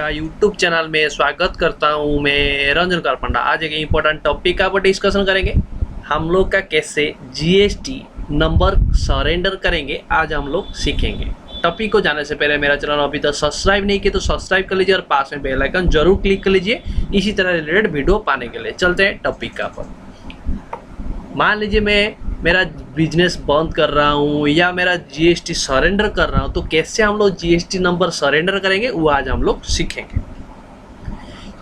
YouTube channel में स्वागत करता हूं। मैं रंजन कारपंडा। आज एक इम्पोर्टेंट टॉपिक का ऊपर डिस्कशन करेंगे। हम लोग का कैसे जीएसटी नंबर सरेंडर करेंगे आज हम लोग सीखेंगे। टॉपिक को जाने से पहले मेरा चैनल अभी तक सब्सक्राइब नहीं किया तो सब्सक्राइब कर लीजिए और पास में बेल आइकन जरूर क्लिक कर लीजिए इसी तरह रिलेटेड वीडियो पाने के लिए। चलते हैं टॉपिक का पर। मान लीजिए मैं मेरा बिजनेस बंद कर रहा हूँ या मेरा जीएसटी सरेंडर कर रहा हूँ, तो कैसे हम लोग जीएसटी नंबर सरेंडर करेंगे वो आज हम लोग सीखेंगे।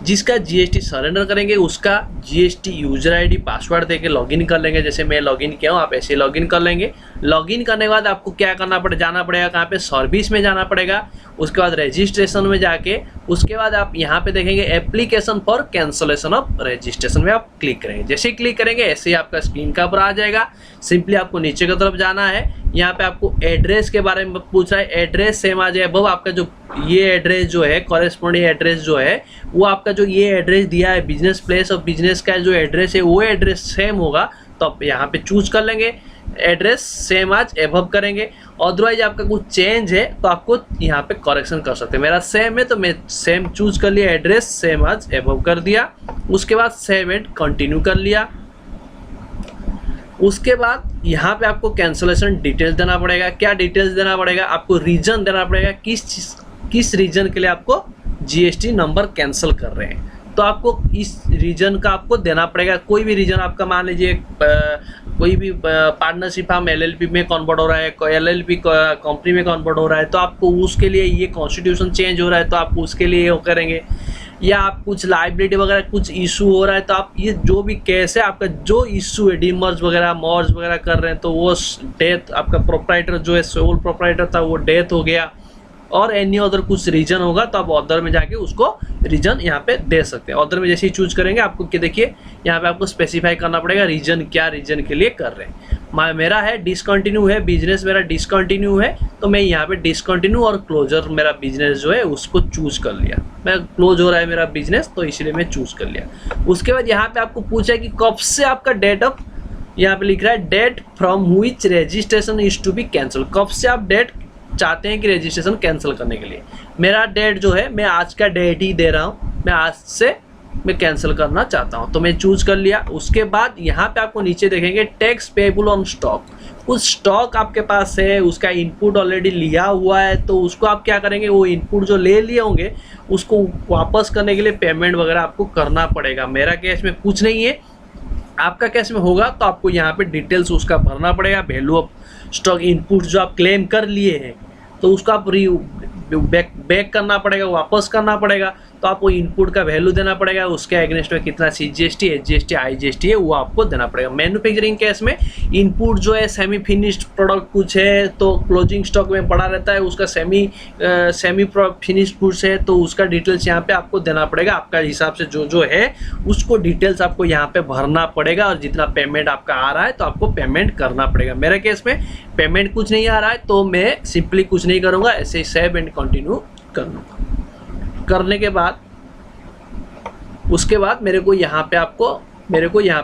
जिसका जीएसटी सरेंडर करेंगे उसका जीएसटी यूजर आईडी पासवर्ड देके लॉगिन कर लेंगे। जैसे मैं लॉगिन किया हूँ, आप ऐसे लॉगिन कर लेंगे। लॉगिन करने के बाद आपको क्या करना जाना पड़ेगा, कहाँ पे, सर्विस में जाना पड़ेगा। उसके बाद रजिस्ट्रेशन में जाके उसके बाद आप यहाँ पे देखेंगे application for cancellation of registration में आप क्लिक करेंगे। जैसे ही क्लिक करेंगे ऐसे ही आपका स्क्रीन का ऊपर आ जाएगा। सिंपली आपको नीचे की तरफ जाना है। यहाँ पे आपको एड्रेस के बारे में पूछ रहा है, एड्रेस सेम आ जाए। अब आपका जो ये एड्रेस जो है कॉरेस्पॉन्डिंग एड्रेस जो है वो आपका जो ये एड्रेस दिया है बिजनेस प्लेस ऑफ बिजनेस का जो एड्रेस है वो एड्रेस सेम होगा तो आप यहाँ पे चूज कर लेंगे। एड्रेस सेम आज एबव करेंगे। अदरवाइज आपका कुछ चेंज है तो आपको यहाँ पे करेक्शन कर सकते हैं। मेरा सेम है तो मैं सेम चूज कर लिया, एड्रेस सेम आज एबव कर दिया। उसके बाद सेव एंड कंटिन्यू कर लिया। उसके बाद यहाँ पे आपको कैंसलेशन डिटेल्स देना पड़ेगा। क्या डिटेल्स देना पड़ेगा, आपको रीजन देना पड़ेगा किस रीजन के लिए आपको जीएसटी नंबर कैंसिल कर रहे हैं। तो आपको इस रीजन का आपको देना पड़ेगा। कोई भी रीजन आपका, मान लीजिए कोई भी पार्टनरशिप हम एलएलपी में कन्वर्ट हो रहा है, एलएलपी कंपनी में कन्वर्ट हो रहा है तो आपको उसके लिए ये कॉन्स्टिट्यूशन चेंज हो रहा है तो आप उसके लिए वो करेंगे। या आप कुछ लाइबिलिटी वगैरह कुछ इशू हो रहा है तो आप ये जो भी केस है आपका जो इशू है डीमर्ज वगैरह मर्ज वगैरह कर रहे हैं तो वो डेथ आपका प्रोप्राइटर जो है सोल प्रोप्राइटर था वो डेथ हो गया और एनी अदर कुछ रीजन होगा तो आप अदर में जाके उसको रीजन यहाँ पे दे सकते हैं। अदर में जैसे ही चूज करेंगे आपको क्या देखिए यहाँ पे आपको स्पेसिफाई करना पड़ेगा रीजन क्या रीजन के लिए कर रहे हैं। मेरा है डिसकंटिन्यू है, बिजनेस मेरा डिसकंटिन्यू है तो मैं यहाँ पे डिसकंटिन्यू और क्लोजर मेरा बिजनेस जो है उसको चूज कर लिया। मैं क्लोज हो रहा है मेरा बिजनेस तो इसलिए मैं चूज कर लिया। उसके बाद यहाँ पे आपको पूछा है कि कब से आपका डेट ऑफ, यहाँ पे लिख रहा है date from which registration is to be cancel. कब से आप डेट चाहते हैं कि रजिस्ट्रेशन कैंसिल करने के लिए। मेरा डेट जो है मैं आज का डेट ही दे रहा हूँ, मैं आज से मैं कैंसिल करना चाहता हूँ तो मैं चूज कर लिया। उसके बाद यहाँ पे आपको नीचे देखेंगे टैक्स पेएबल ऑन स्टॉक। कुछ स्टॉक आपके पास है उसका इनपुट ऑलरेडी लिया हुआ है तो उसको आप क्या करेंगे, वो इनपुट जो ले लिए होंगे उसको वापस करने के लिए पेमेंट वगैरह आपको करना पड़ेगा। मेरा केस में कुछ नहीं है, आपका केस में होगा तो आपको यहाँ पे डिटेल्स उसका भरना पड़ेगा। वैल्यू ऑफ स्टॉक इनपुट जो आप क्लेम कर लिए हैं तो उसका आप बैक करना पड़ेगा, वापस करना पड़ेगा तो आपको इनपुट का वैल्यू देना पड़ेगा। उसके अगेंस्ट में कितना सीजीएसटी एचजीएसटी आईजीएसटी है वो आपको देना पड़ेगा। मैन्युफैक्चरिंग केस में इनपुट जो है सेमी फिनिश्ड प्रोडक्ट कुछ है तो क्लोजिंग स्टॉक में पड़ा रहता है, उसका सेमी फिनिश्ड कुछ है तो उसका डिटेल्स यहाँ पे आपको देना पड़ेगा। आपका हिसाब से जो है उसको डिटेल्स आपको यहाँ पे भरना पड़ेगा और जितना पेमेंट आपका आ रहा है तो आपको पेमेंट करना पड़ेगा। मेरे केस में पेमेंट कुछ नहीं आ रहा है तो मैं सिंपली कुछ नहीं करूँगा, ऐसे ही सेव एंड कंटिन्यू कर लूँगा। करने के बाद उसके बाद मेरे को यहाँ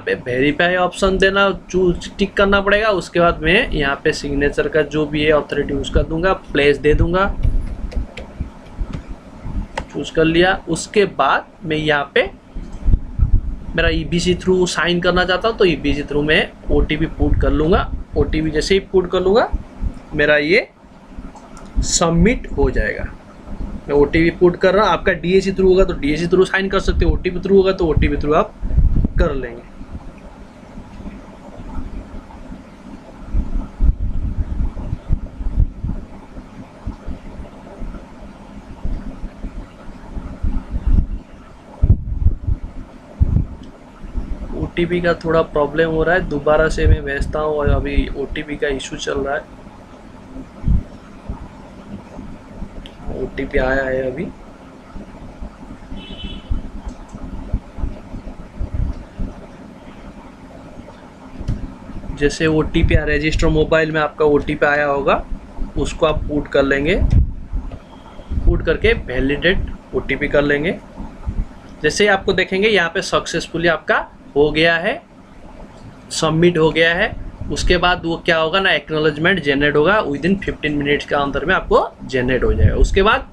पे वेरीफाई ऑप्शन देना चूज टिक करना पड़ेगा। उसके बाद मैं यहाँ पे सिग्नेचर का जो भी है ऑथोरिटी उसका दूंगा, प्लेस दे दूंगा, चूज कर लिया। उसके बाद मैं यहाँ पे मेरा ईबीसी थ्रू साइन करना चाहता हूँ तो ईबीसी थ्रू मैं ओटीपी पुट कर लूँगा। ओटीपी जैसे ही पुट कर लूँगा मेरा ये सबमिट हो जाएगा। मैं ओटीपी पुट कर रहा हूँ, आपका डीएसी थ्रू होगा तो डीएसी थ्रू साइन कर सकते हो, ओटीपी थ्रू होगा तो ओटीपी थ्रू आप कर लेंगे। ओटीपी का थोड़ा प्रॉब्लम हो रहा है, दोबारा से मैं भेजता हूँ और अभी ओटीपी का इशू चल रहा है। ओटीपी आया है अभी। जैसे ओटीपी रजिस्टर मोबाइल में आपका ओटीपी आया होगा उसको आप पुट कर लेंगे, पुट करके वैलिडेट ओटीपी कर लेंगे। जैसे ही आपको देखेंगे यहाँ पे सक्सेसफुली आपका हो गया है, सबमिट हो गया है। उसके बाद वो क्या होगा ना, एक्नॉलेजमेंट जनरेट होगा विद इन 15 मिनट्स के अंदर में आपको जनरेट हो जाएगा। उसके बाद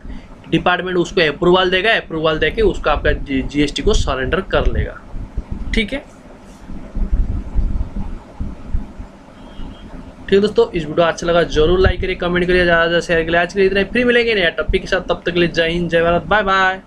डिपार्टमेंट उसको अप्रूवल देगा, अप्रूवल देके उसको आपका जीएसटी को सरेंडर कर लेगा। ठीक है ठीक है दोस्तों, इस वीडियो अच्छा लगा जरूर लाइक करिए, कमेंट करिए, ज़्यादा से ज़्यादा शेयर करिए। आज के लिए इतना ही, फिर मिलेंगे नया टॉपिक के साथ, तब तक के लिए जय हिंद, जय भारत, बाय बाय।